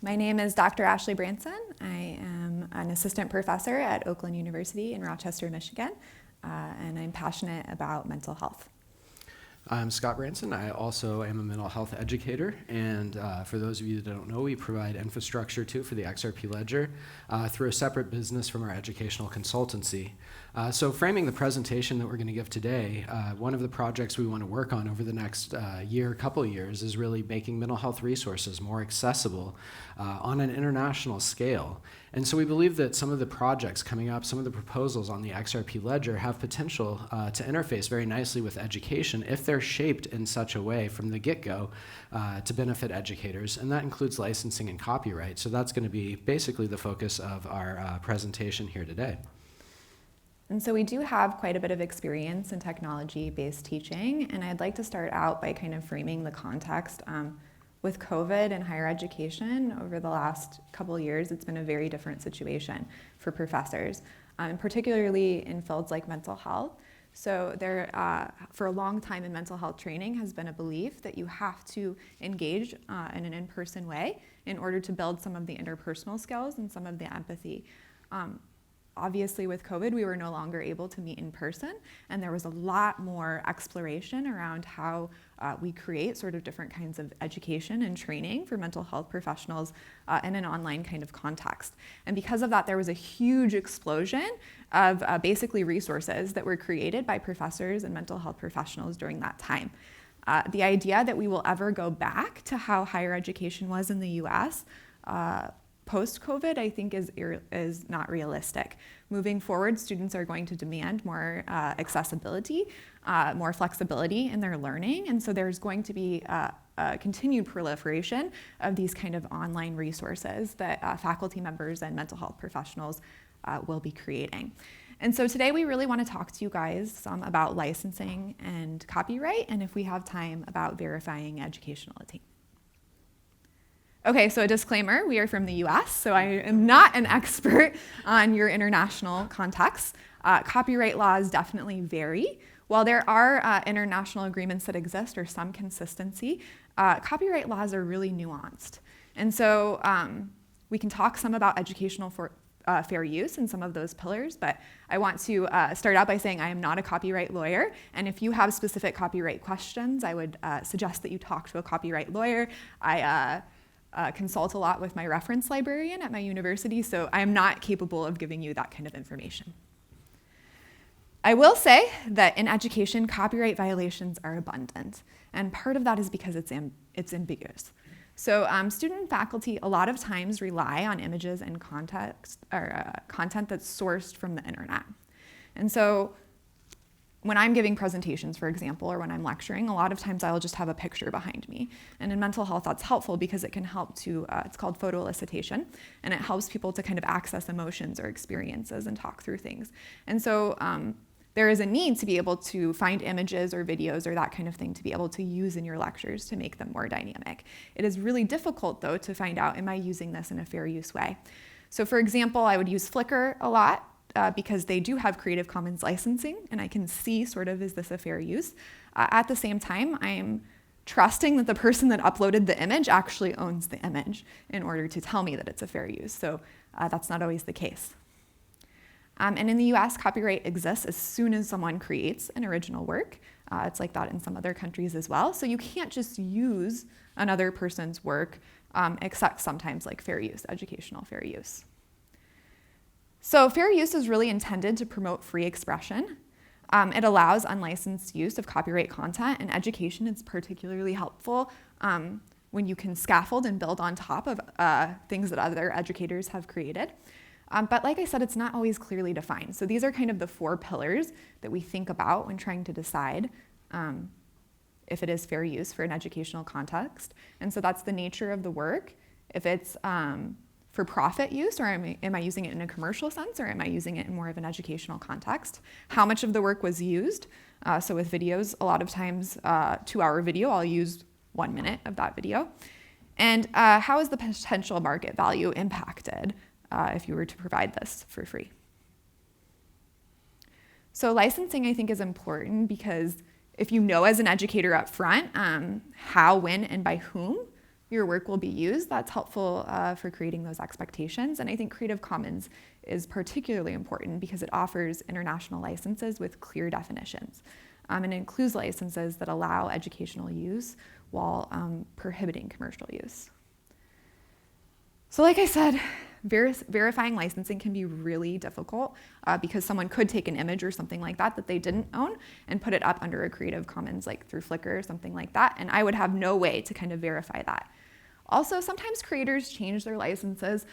My name is Dr. Ashley Branson. I am an assistant professor at Oakland University in Rochester, Michigan, and I'm passionate about mental health. I'm Scott Branson. I also am a mental health educator, and for those of you that don't know, we provide infrastructure too for the XRP Ledger through a separate business from our educational consultancy. So framing the presentation that we're going to give today, one of the projects we want to work on over the next couple of years, is really making mental health resources more accessible on an international scale. And so we believe that some of the projects coming up, some of the proposals on the XRP Ledger have potential to interface very nicely with education if they're shaped in such a way from the get-go to benefit educators, and that includes licensing and copyright. So that's going to be basically the focus of our presentation here today. And so we do have quite a bit of experience in technology-based teaching, and I'd like to start out by kind of framing the context. With COVID and higher education over the last couple of years, it's been a very different situation for professors, and particularly in fields like mental health. So there, for a long time in mental health training, has been a belief that you have to engage in an in-person way in order to build some of the interpersonal skills and some of the empathy. Obviously, with COVID, we were no longer able to meet in person, and there was a lot more exploration around how we create sort of different kinds of education and training for mental health professionals in an online kind of context. And because of that, there was a huge explosion of basically resources that were created by professors and mental health professionals during that time. The idea that we will ever go back to how higher education was in the US post-COVID, I think is not realistic. Moving forward, students are going to demand more accessibility, more flexibility in their learning, and so there's going to be a continued proliferation of these kind of online resources that faculty members and mental health professionals will be creating. And so today we really want to talk to you guys some about licensing and copyright, and if we have time, about verifying educationality. Okay, so a disclaimer, we are from the US, so I am not an expert on your international context. Copyright laws definitely vary. While there are international agreements that exist or some consistency, copyright laws are really nuanced. And so we can talk some about educational fair use and some of those pillars, but I want to start out by saying I am not a copyright lawyer, and if you have specific copyright questions, I would suggest that you talk to a copyright lawyer. I consult a lot with my reference librarian at my university, so I am not capable of giving you that kind of information. I will say that in education, copyright violations are abundant, and part of that is because it's ambiguous. So student and faculty a lot of times rely on images and content that's sourced from the internet. And so when I'm giving presentations, for example, or when I'm lecturing, a lot of times I'll just have a picture behind me. And in mental health, that's helpful because it can help to, it's called photo elicitation, and it helps people to kind of access emotions or experiences and talk through things. And so there is a need to be able to find images or videos or that kind of thing to be able to use in your lectures to make them more dynamic. It is really difficult, though, to find out, am I using this in a fair use way? So for example, I would use Flickr a lot, because they do have Creative Commons licensing, and I can see sort of, is this a fair use? At the same time, I am trusting that the person that uploaded the image actually owns the image in order to tell me that it's a fair use. So that's not always the case. And in the US, copyright exists as soon as someone creates an original work. It's like that in some other countries as well. So you can't just use another person's work, except sometimes like fair use, educational fair use. So fair use is really intended to promote free expression. It allows unlicensed use of copyright content, and education is particularly helpful when you can scaffold and build on top of things that other educators have created. But like I said, it's not always clearly defined. So these are kind of the 4 pillars that we think about when trying to decide if it is fair use for an educational context. And so that's the nature of the work. If it's for profit use, or am I using it in a commercial sense, or am I using it in more of an educational context? How much of the work was used? So with videos, a lot of times, 2-hour video, I'll use 1 minute of that video. And how is the potential market value impacted if you were to provide this for free? So licensing, I think, is important because if you know as an educator up front how, when, and by whom your work will be used. That's helpful for creating those expectations. And I think Creative Commons is particularly important because it offers international licenses with clear definitions. And it includes licenses that allow educational use while prohibiting commercial use. So like I said, verifying licensing can be really difficult because someone could take an image or something like that that they didn't own and put it up under a Creative Commons, like through Flickr or something like that, and I would have no way to kind of verify that. Also, sometimes creators change their licenses.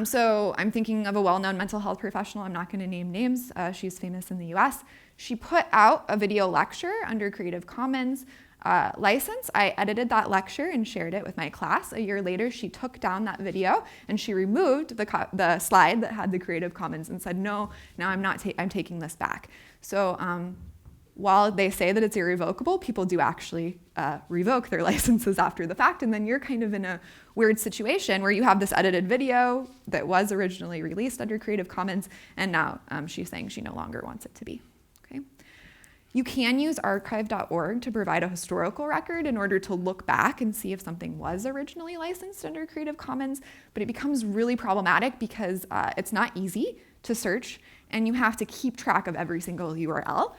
So I'm thinking of a well-known mental health professional. I'm not going to name names. She's famous in the US. She put out a video lecture under Creative Commons license. I edited that lecture and shared it with my class. A year later, she took down that video and she removed the slide that had the Creative Commons and said, no, now I'm taking this back. So while they say that it's irrevocable, people do actually revoke their licenses after the fact, and then you're kind of in a weird situation where you have this edited video that was originally released under Creative Commons, and now she's saying she no longer wants it to be. Okay. You can use archive.org to provide a historical record in order to look back and see if something was originally licensed under Creative Commons, but it becomes really problematic because it's not easy to search, and you have to keep track of every single URL.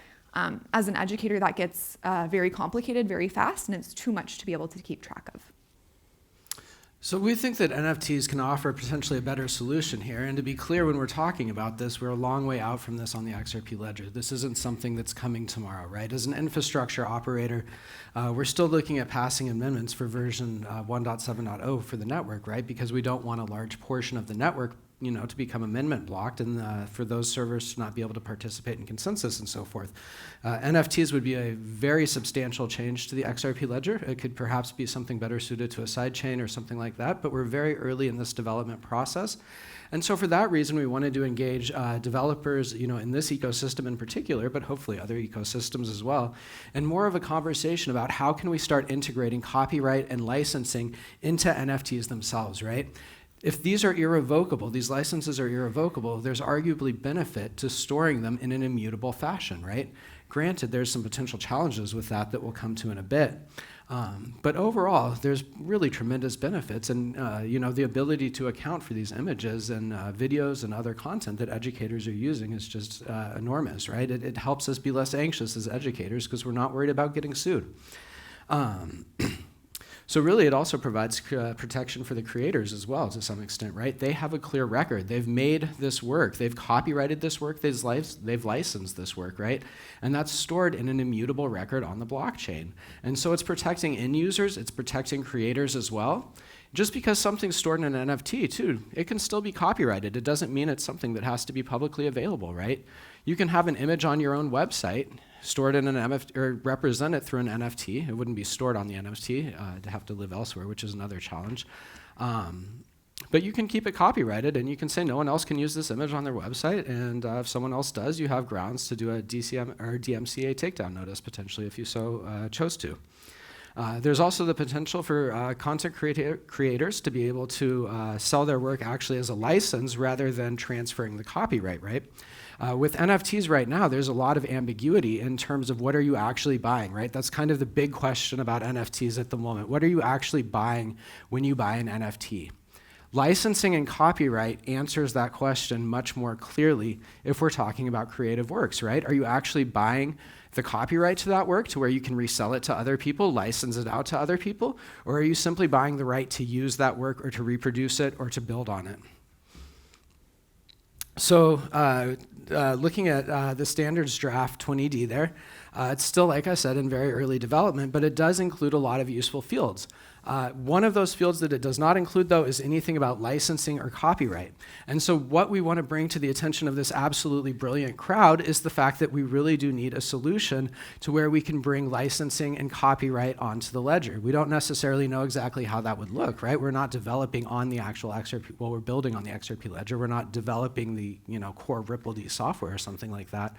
As an educator, that gets very complicated very fast, and it's too much to be able to keep track of. So we think that NFTs can offer potentially a better solution here. And to be clear, when we're talking about this, we're a long way out from this on the XRP ledger. This isn't something that's coming tomorrow, right? As an infrastructure operator, we're still looking at passing amendments for version 1.7.0 for the network, right? Because we don't want a large portion of the network to become amendment blocked and for those servers to not be able to participate in consensus and so forth. NFTs would be a very substantial change to the XRP ledger. It could perhaps be something better suited to a sidechain or something like that, but we're very early in this development process. And so for that reason, we wanted to engage developers, in this ecosystem in particular, but hopefully other ecosystems as well, and more of a conversation about how can we start integrating copyright and licensing into NFTs themselves, right? If these are irrevocable, these licenses are irrevocable, there's arguably benefit to storing them in an immutable fashion, right? Granted, there's some potential challenges with that we'll come to in a bit. But overall, there's really tremendous benefits, and the ability to account for these images and videos and other content that educators are using is just enormous, right? It helps us be less anxious as educators because we're not worried about getting sued. So really, it also provides protection for the creators as well, to some extent, right? They have a clear record. They've made this work. They've copyrighted this work. They've licensed this work, right? And that's stored in an immutable record on the blockchain. And so it's protecting end users. It's protecting creators as well. Just because something's stored in an NFT, too, it can still be copyrighted. It doesn't mean it's something that has to be publicly available, right? You can have an image on your own website, stored in an NFT, or represent it through an NFT. It wouldn't be stored on the NFT to have to live elsewhere, which is another challenge. But you can keep it copyrighted, and you can say no one else can use this image on their website, and if someone else does, you have grounds to do a DCM or DMCA takedown notice, potentially, if you so chose to. There's also the potential for content creators to be able to sell their work actually as a license rather than transferring the copyright, right? With NFTs right now, there's a lot of ambiguity in terms of what are you actually buying, right? That's kind of the big question about NFTs at the moment. What are you actually buying when you buy an NFT? Licensing and copyright answers that question much more clearly if we're talking about creative works, right? Are you actually buying the copyright to that work to where you can resell it to other people, license it out to other people, or are you simply buying the right to use that work or to reproduce it or to build on it? So looking at the standards draft 20D there, it's still, like I said, in very early development, but it does include a lot of useful fields. One of those fields that it does not include, though, is anything about licensing or copyright. And so what we want to bring to the attention of this absolutely brilliant crowd is the fact that we really do need a solution to where we can bring licensing and copyright onto the ledger. We don't necessarily know exactly how that would look, right? We're not developing on the actual XRP, well, we're building on the XRP ledger. We're not developing the core RippleD software or something like that.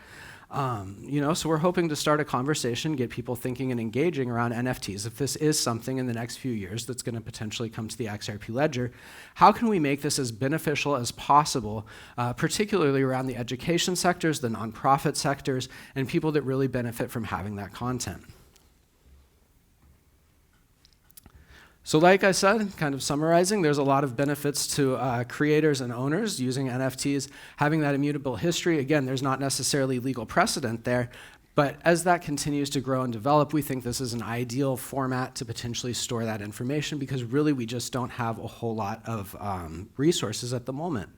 So we're hoping to start a conversation, get people thinking and engaging around NFTs. If this is something in the next few years that's going to potentially come to the XRP ledger, how can we make this as beneficial as possible, particularly around the education sectors, the nonprofit sectors, and people that really benefit from having that content? So like I said, kind of summarizing, there's a lot of benefits to creators and owners using NFTs, having that immutable history. Again, there's not necessarily legal precedent there, but as that continues to grow and develop, we think this is an ideal format to potentially store that information because really we just don't have a whole lot of resources at the moment.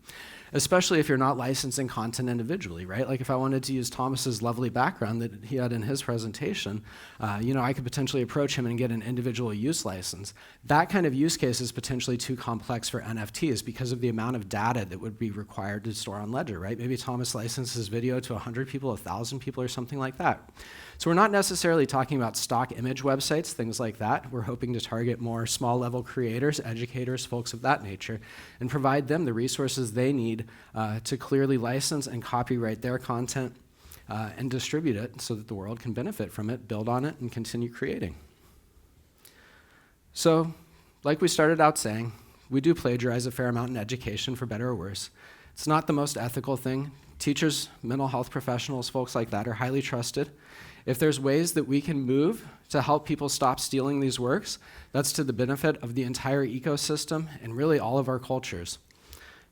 Especially if you're not licensing content individually, right? Like if I wanted to use Thomas's lovely background that he had in his presentation, I could potentially approach him and get an individual use license. That kind of use case is potentially too complex for NFTs because of the amount of data that would be required to store on Ledger, right? Maybe Thomas licenses video to 100 people, 1,000 people, or something like that. So we're not necessarily talking about stock image websites, things like that. We're hoping to target more small-level creators, educators, folks of that nature, and provide them the resources they need to clearly license and copyright their content and distribute it so that the world can benefit from it, build on it, and continue creating. So, like we started out saying, we do plagiarize a fair amount in education, for better or worse. It's not the most ethical thing. Teachers, mental health professionals, folks like that are highly trusted. If there's ways that we can move to help people stop stealing these works, that's to the benefit of the entire ecosystem and really all of our cultures.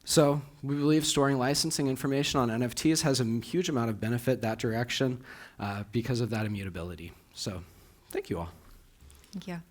So we believe storing licensing information on NFTs has a huge amount of benefit that direction because of that immutability. So thank you all. Thank you.